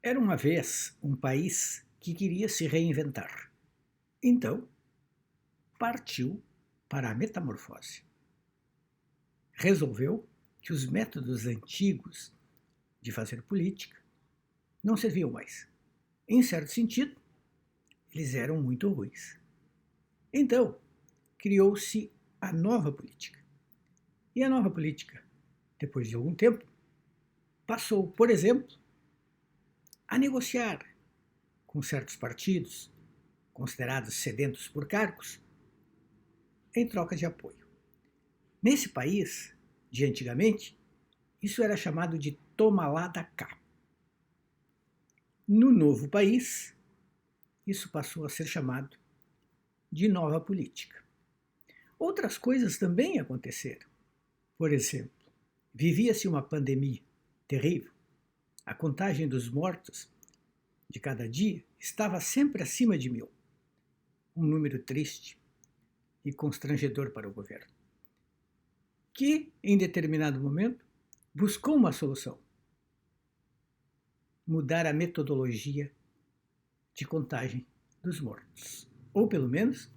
Era uma vez um país que queria se reinventar. Então, partiu para a metamorfose. Resolveu que os métodos antigos de fazer política não serviam mais. Em certo sentido, eles eram muito ruins. Então, criou-se a nova política. E a nova política, depois de algum tempo, passou, por exemplo, a negociar com certos partidos, considerados sedentos por cargos, em troca de apoio. Nesse país, de antigamente, isso era chamado de toma lá da cá. No novo país, isso passou a ser chamado de nova política. Outras coisas também aconteceram. Por exemplo, vivia-se uma pandemia terrível. A contagem dos mortos de cada dia estava sempre acima de 1000. Um número triste e constrangedor para o governo, que, em determinado momento, buscou uma solução: mudar a metodologia de contagem dos mortos, ou pelo menos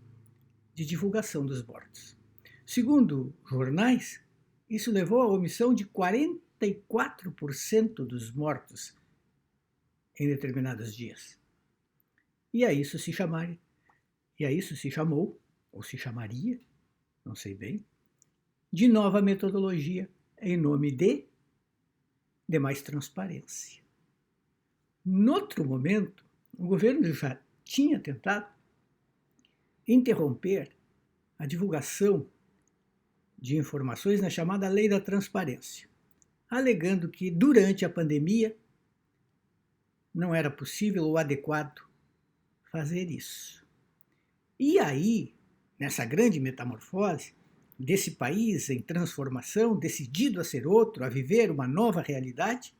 de divulgação dos mortos. Segundo jornais, isso levou à omissão de 44% dos mortos em determinados dias. E a isso se chamou, ou se chamaria, não sei bem, de nova metodologia em nome de mais transparência. Noutro momento, o governo já tinha tentado interromper a divulgação de informações na chamada Lei da Transparência, alegando que durante a pandemia não era possível ou adequado fazer isso. E aí, nessa grande metamorfose desse país em transformação, decidido a ser outro, a viver uma nova realidade,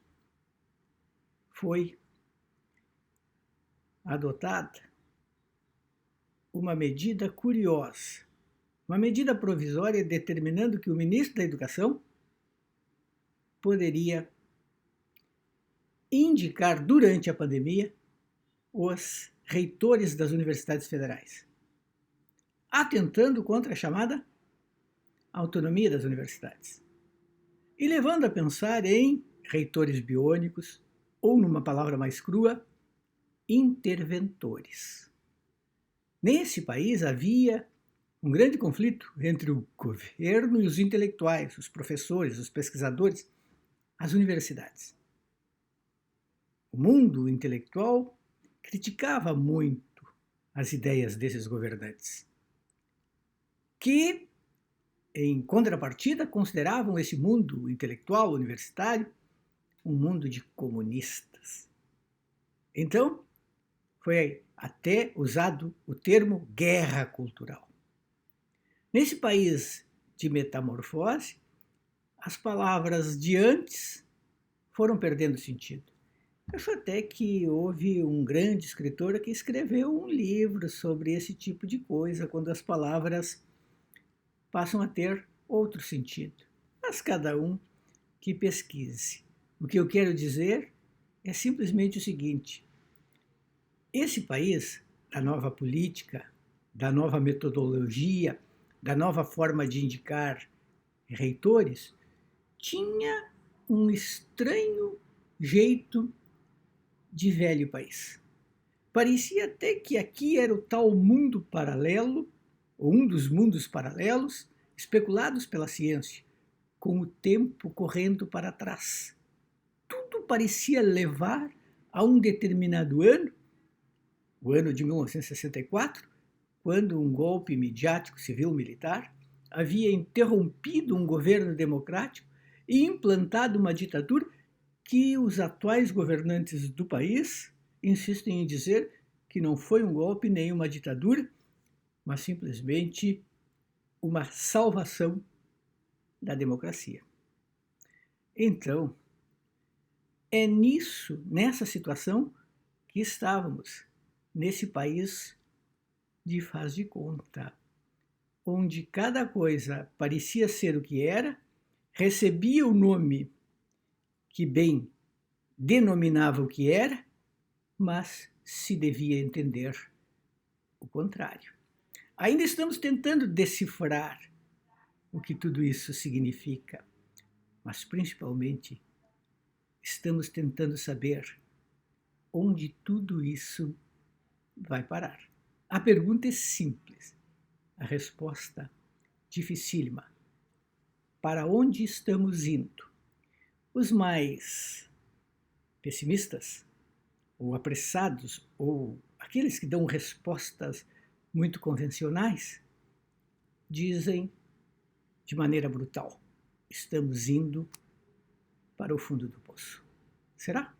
foi adotada uma medida curiosa, uma medida provisória determinando que o ministro da Educação poderia indicar durante a pandemia os reitores das universidades federais, atentando contra a chamada autonomia das universidades e levando a pensar em reitores biônicos ou, numa palavra mais crua, interventores. Nesse país havia um grande conflito entre o governo e os intelectuais, os professores, os pesquisadores, as universidades. O mundo intelectual criticava muito as ideias desses governantes, que, em contrapartida, consideravam esse mundo intelectual universitário um mundo de comunistas. Então, foi até usado o termo guerra cultural. Nesse país de metamorfose, as palavras de antes foram perdendo sentido. Acho até que houve um grande escritor que escreveu um livro sobre esse tipo de coisa, quando as palavras passam a ter outro sentido. Mas cada um que pesquise. O que eu quero dizer é simplesmente o seguinte: esse país, da nova política, da nova metodologia, da nova forma de indicar reitores, tinha um estranho jeito de velho país. Parecia até que aqui era o tal mundo paralelo, ou um dos mundos paralelos, especulados pela ciência, com o tempo correndo para trás. Tudo parecia levar a um determinado ano, o ano de 1964, quando um golpe midiático civil-militar havia interrompido um governo democrático e implantado uma ditadura que os atuais governantes do país insistem em dizer que não foi um golpe nem uma ditadura, mas simplesmente uma salvação da democracia. Então, é nessa situação que estávamos, nesse país de faz de conta, onde cada coisa parecia ser o que era, recebia o nome que bem denominava o que era, mas se devia entender o contrário. Ainda estamos tentando decifrar o que tudo isso significa, mas principalmente estamos tentando saber onde tudo isso vai parar. A pergunta é simples, a resposta dificílima. Para onde estamos indo? Os mais pessimistas, ou apressados, ou aqueles que dão respostas muito convencionais, dizem de maneira brutal: estamos indo para o fundo do poço. Será?